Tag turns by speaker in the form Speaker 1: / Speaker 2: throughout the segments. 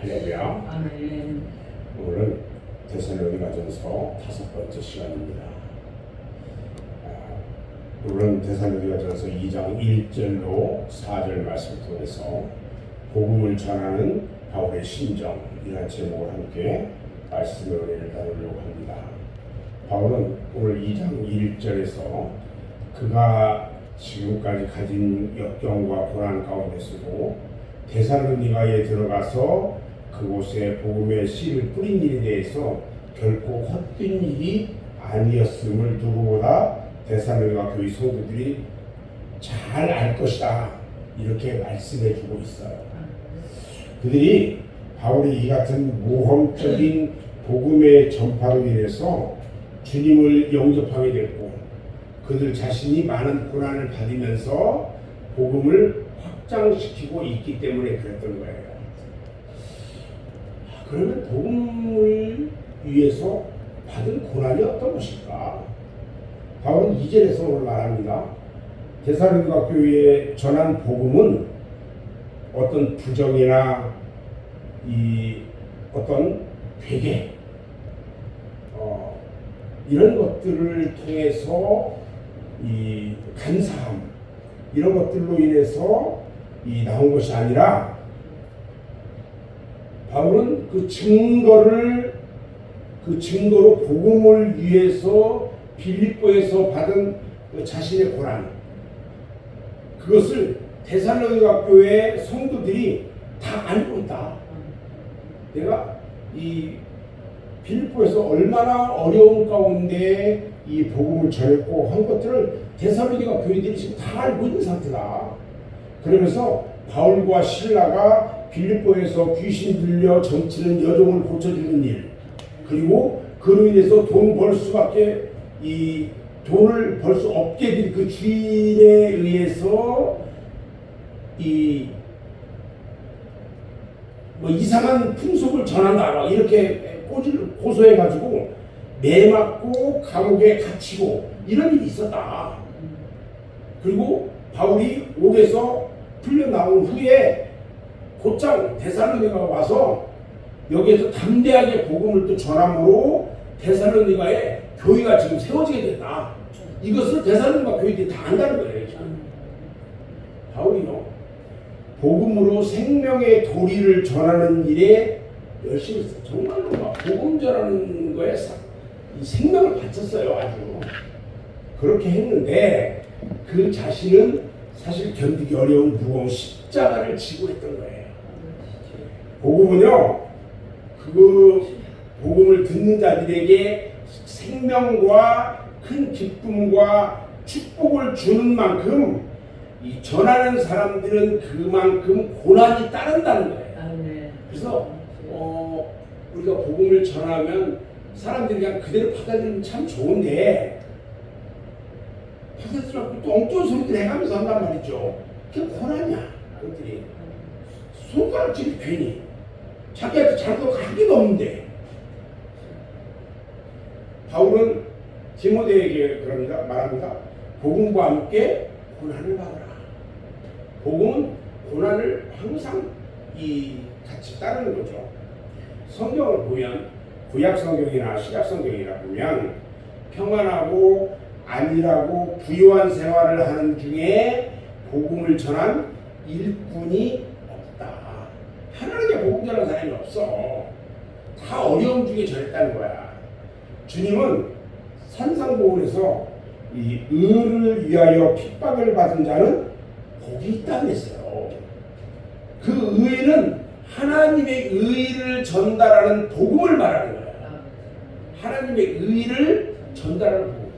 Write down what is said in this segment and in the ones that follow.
Speaker 1: 할렐루야.
Speaker 2: 아멘.
Speaker 1: 오늘은 데살로니가전서 5번째 시간입니다. 오늘은 데살로니가전서 2장 1절로 4절 말씀을 통해서 복음을 전하는 바울의 심정이라는 제목을 함께 말씀의 은혜를 나누려고 합니다. 바울은 오늘 2장 1절에서 그가 지금까지 가진 역경과 고난 가운데서도 데살로니가에 들어가서 그곳에 복음의 씨를 뿌린 일에 대해서 결코 헛된 일이 아니었음을 누구보다 데살로니가 교회 성도들이 잘 알 것이다, 이렇게 말씀해 주고 있어요. 그들이 바울이 이 같은 모험적인 복음의 전파로 인해서 주님을 영접하게 됐고, 그들 자신이 많은 고난을 받으면서 복음을 확장시키고 있기 때문에 그랬던 거예요. 그러면 복음을 위해서 받은 고난이 어떤 것일까? 바울은 2절에서 오늘 말합니다. 데살로니가 교회에 전한 복음은 어떤 부정이나 어떤 회개 이런 것들을 통해서 이 간사함 이런 것들로 인해서 나온 것이 아니라, 바울은 그 증거로 복음을 위해서 빌립보에서 받은 그 자신의 고난, 그것을 데살로니가 교회 성도들이 다 알고 있다. 내가 이 빌립보에서 얼마나 어려운 가운데 이 복음을 전했고 한 것들을 데살로니가 교회들이 지금 다 알고 있는 상태다. 그러면서 바울과 실라가 빌립보에서 귀신 들려 점치는 여종을 고쳐주는 일, 그리고 그로 인해서 돈 벌 수밖에 돈을 벌 수 없게 된 그 주인에 의해서 이상한 풍속을 전한다, 이렇게 고소해가지고 매맞고 감옥에 갇히고 이런 일이 있었다. 그리고 바울이 옥에서 풀려 나온 후에 곧장 데살로니가 와서 여기에서 담대하게 복음을 또 전함으로 데살로니가에 교회가 지금 세워지게 됐다. 이것을 데살로니가 교회들이 다 안다는 거예요. 바울이요, 복음으로 생명의 도리를 전하는 일에 열심히 했어요. 정말로 복음 전하는 거에 생명을 바쳤어요. 아주 그렇게 했는데 그 자신은 사실 견디기 어려운 무거운 십자가를 지고 했던 거예요. 복음은요, 그 복음을 듣는 자들에게 생명과 큰 기쁨과 축복을 주는 만큼 이 전하는 사람들은 그만큼 고난이 따른다는 거예요. 그래서 우리가 복음을 전하면 사람들이 그냥 그대로 받아들이면 참 좋은데, 받아들이고 또 엉뚱한 소리들 해가면서 한단 말이죠. 그게 고난이야. 그것들이 손가락질이 괜히 자기한테 잘못한 하기도 없는데. 바울은 디모데에게 그럽니다. 말합니다. 복음과 함께 고난을 받아라. 복음은 고난을 항상 같이 따르는 거죠. 성경을 보면, 구약 성경이나 신약 성경이나 보면 평안하고 안일하고 부유한 생활을 하는 중에 복음을 전한 일꾼이 없다. 하나님의 복음 전하는 사람이 없어. 다 어려움 중에 전했다는 거야. 주님은 산상보훈에서 이 의를 위하여 핍박을 받은 자는 복이 있다고 했어요. 그 의는 하나님의 의를 전달하는 복음을 말하는 거야. 하나님의 의를 전달하는 복음.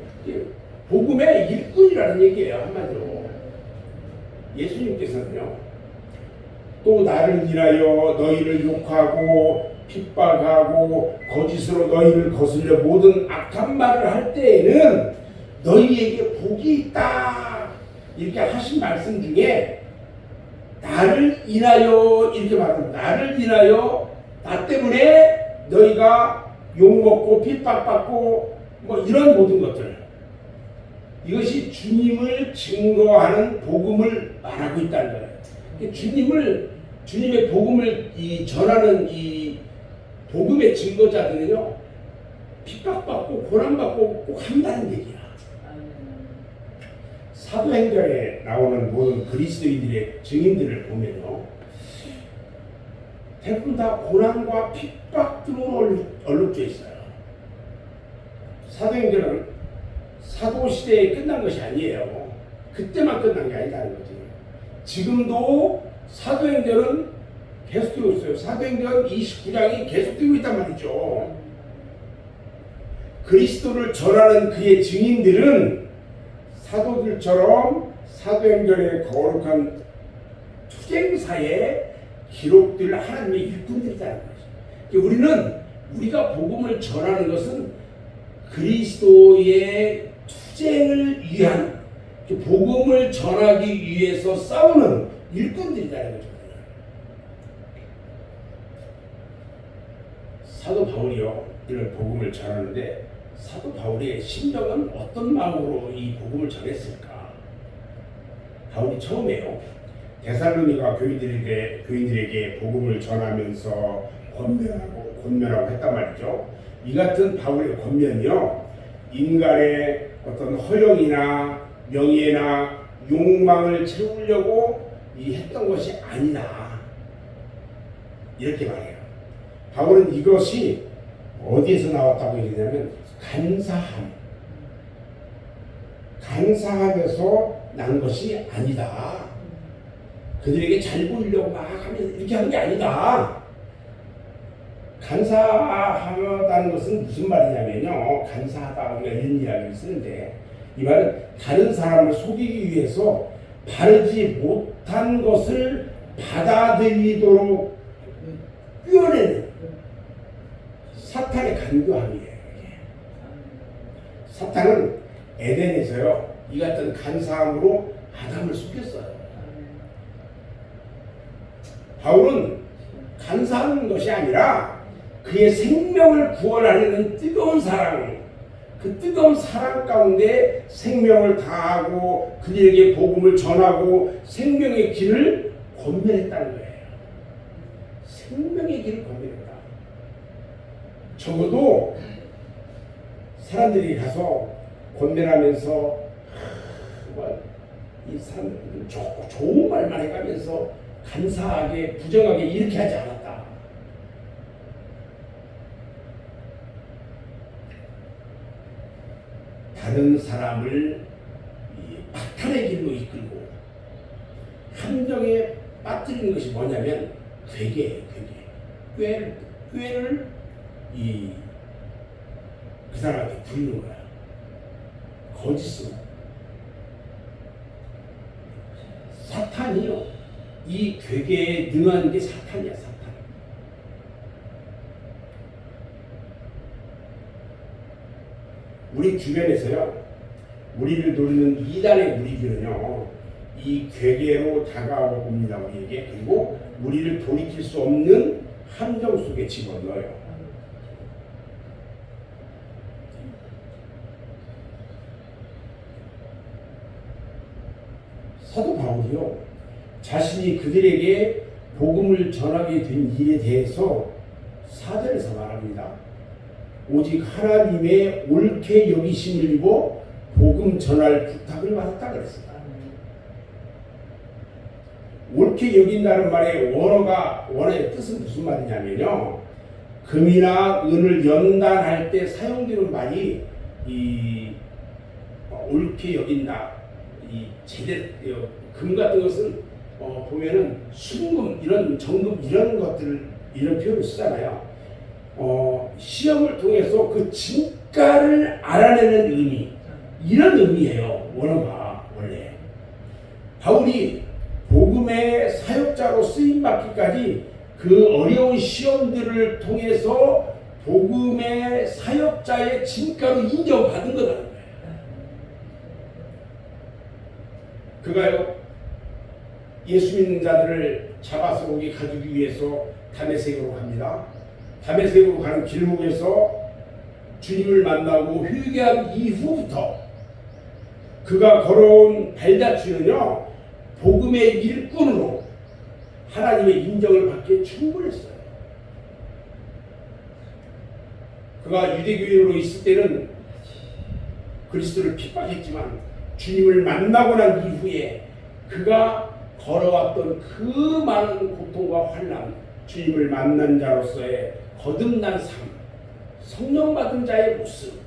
Speaker 1: 복음의 일꾼이라는 얘기예요, 한마디로. 예수님께서는요, 또 나를 인하여 너희를 욕하고 핍박하고 거짓으로 너희를 거슬려 모든 악한 말을 할 때에는 너희에게 복이 있다, 이렇게 하신 말씀 중에 나를 인하여 이렇게 말합니다. 나를 인하여, 나 때문에 너희가 욕먹고 핍박받고 이런 모든 것들, 이것이 주님을 증거하는 복음을 말하고 있다는 거예요. 주님을 주님의 복음을 전하는 이 복음의 증거자들은요, 핍박받고 고난받고 꼭 한다는 얘기야. 사도행전에 나오는 모든 그리스도인들의 증인들을 보면요, 대부분 다 고난과 핍박으로 얼룩져 있어요. 사도행전은 사도 시대에 끝난 것이 아니에요. 그때만 끝난 게 아니라는 거지. 지금도 사도행전은 계속되고 있어요. 사도행전 29장이 계속되고 있단 말이죠. 그리스도를 전하는 그의 증인들은 사도들처럼 사도행전의 거룩한 투쟁사에 기록될 하나님의 일꾼들이라는 거죠. 우리가 복음을 전하는 것은 그리스도의 투쟁을 위한, 복음을 전하기 위해서 싸우는 일꾼들이라는 거죠. 사도 바울이요, 이런 복음을 전하는데 사도 바울의 심정은 어떤 마음으로 이 복음을 전했을까? 바울이 처음에요, 데살로니가 교인들에게 복음을 전하면서 권면하고 했단 말이죠. 이 같은 바울의 권면이요, 인간의 어떤 허영이나 명예나 욕망을 채우려고 했던 것이 아니다, 이렇게 말해요. 바울은 이것이 어디에서 나왔다고 얘기하냐면 간사함에서 난 것이 아니다. 그들에게 잘 보이려고 막 하면서 이렇게 한 게 아니다. 간사하다는 것은 무슨 말이냐면요, 간사하다, 우리가 이런 이야기를 쓰는데, 이 말은 다른 사람을 속이기 위해서 바르지 못한 것을 받아들이도록 꿰어내는 사탄의 간교함이에요. 사탄은 에덴에서요, 이 같은 간사함으로 아담을 속였어요. 바울은 간사한 것이 아니라 그의 생명을 구원하려는 뜨거운 사랑, 그 뜨거운 사랑 가운데 생명을 다하고 그들에게 복음을 전하고 생명의 길을 권면했다는 거예요. 생명의 길을 권면했다. 적어도 사람들이 가서 권면하면서 이 사람들 좋은 말만 해가면서 간사하게 부정하게 이렇게 하지 않았다. 다른 사람을 박탈의 길로 이끌고 함정에 빠뜨리는 것이 뭐냐면 꾀를 그 사람한테 부리는 거야. 거짓으로. 사탄이요, 이 괴계에 능한 게 사탄이야. 사탄. 우리 주변에서요, 우리를 노리는 이단의 무리들은요, 이 괴계로 다가옵니다, 우리에게. 그리고 우리를 돌이킬 수 없는 함정 속에 집어넣어요. 사도 바울이요, 자신이 그들에게 복음을 전하게 된 일에 대해서 4절에서 말합니다. 오직 하나님의 옳게 여기심을 입어 복음 전할 부탁을 받았다 그랬습니다. 옳게 여긴다는 말의 원어의 뜻은 무슨 말이냐면요, 금이나 은을 연단할 때 사용되는 말이 옳게 여긴다. 제대로 금 같은 것은 보면은 순금, 이런 정금, 이런 것들, 이런 표현을 쓰잖아요. 시험을 통해서 그 진가를 알아내는 의미, 이런 의미예요. 원어가 원래. 바울이 복음의 사역자로 쓰임 받기까지 그 어려운 시험들을 통해서 복음의 사역자의 진가로 인정받은 거다. 그가요, 예수 믿는 자들을 잡아서 거기 가두기 위해서 다메섹으로 갑니다. 다메섹으로 가는 길목에서 주님을 만나고 회개한 이후부터 그가 걸어온 발자취는요, 복음의 일꾼으로 하나님의 인정을 받기에 충분했어요. 그가 유대교인으로 있을 때는 그리스도를 핍박했지만 주님을 만나고 난 이후에 그가 걸어왔던 그 많은 고통과 환난, 주님을 만난 자로서의 거듭난 삶, 성령 받은 자의 모습.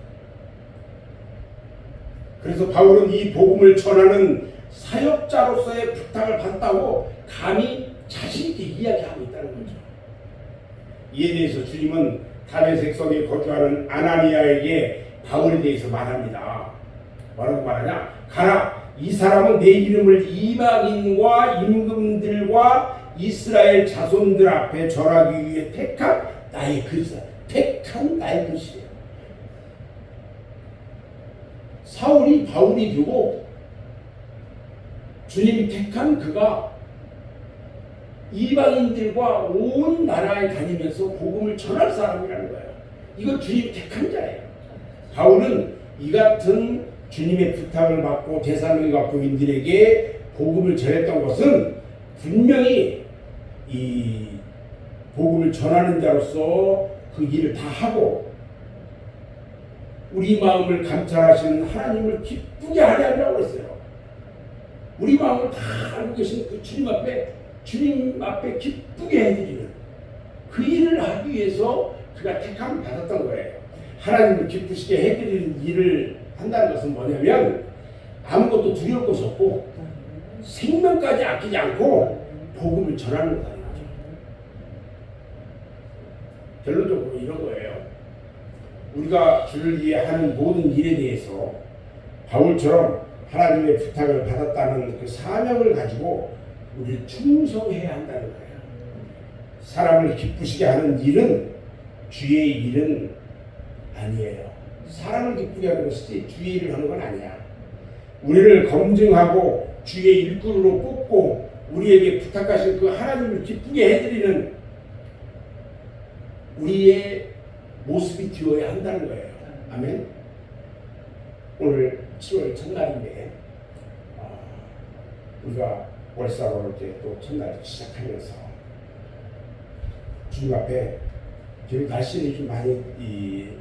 Speaker 1: 그래서 바울은 이 복음을 전하는 사역자로서의 부탁을 받았다고 감히 자신 있게 이야기하고 있다는 거죠. 이에 대해서 주님은 다메섹 성에 거주하는 아나니아에게 바울에 대해서 말합니다. 뭐라고 말하냐? 가라! 이 사람은 내 이름을 이방인과 임금들과 이스라엘 자손들 앞에 전하기 위해 택한 나의 글이다. 택한 나의 글이에요. 사울이 바울이 되고 주님이 택한 그가 이방인들과 온 나라에 다니면서 복음을 전할 사람이라는 거예요. 이거 주님이 택한 자예요. 바울은 이 같은 주님의 부탁을 받고 데살로니가 교인들에게 복음을 전했던 것은 분명히 이 복음을 전하는 자로서 그 일을 다 하고 우리 마음을 감찰하시는 하나님을 기쁘게 하려 하려고 했어요. 우리 마음을 다 알고 계신 그 주님 앞에 기쁘게 해드리는 그 일을 하기 위해서 그가 택함을 받았던 거예요. 하나님을 기쁘시게 해드리는 일을 한다는 것은 뭐냐면 아무것도 두려울 것이 없고 생명까지 아끼지 않고 복음을 전하는 거다. 결론적으로 이런 거예요. 우리가 주를 위해 하는 모든 일에 대해서 바울처럼 하나님의 부탁을 받았다는 그 사명을 가지고 우리를 충성해야 한다는 거예요. 사람을 기쁘시게 하는 일은 주의 일은 아니에요. 사람을 기쁘게 하는 것이지 주의 일을 하는 건 아니야. 우리를 검증하고 주의 일꾼으로 뽑고 우리에게 부탁하신 그 하나님을 기쁘게 해드리는 우리의 모습이 되어야 한다는 거예요. 아멘. 오늘 7월 첫날인데 우리가 월사로 이렇게 또 첫날 시작하면서 주님 앞에 지금 날씨는 좀 많이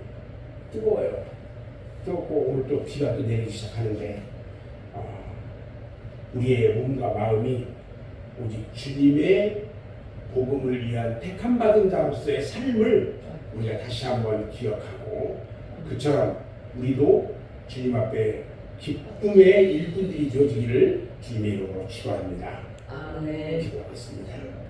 Speaker 1: 뜨거워요. 뜨겁고 오늘 또 비가 또 내리기 시작하는데 우리의 몸과 마음이 오직 주님의 복음을 위한 택함받은 자로서의 삶을 우리가 다시 한번 기억하고 그처럼 우리도 주님 앞에 기쁨의 일꾼들이 되어지기를 주님의 이름으로 축원합니다.
Speaker 2: 아멘.
Speaker 1: 기도하겠습니다.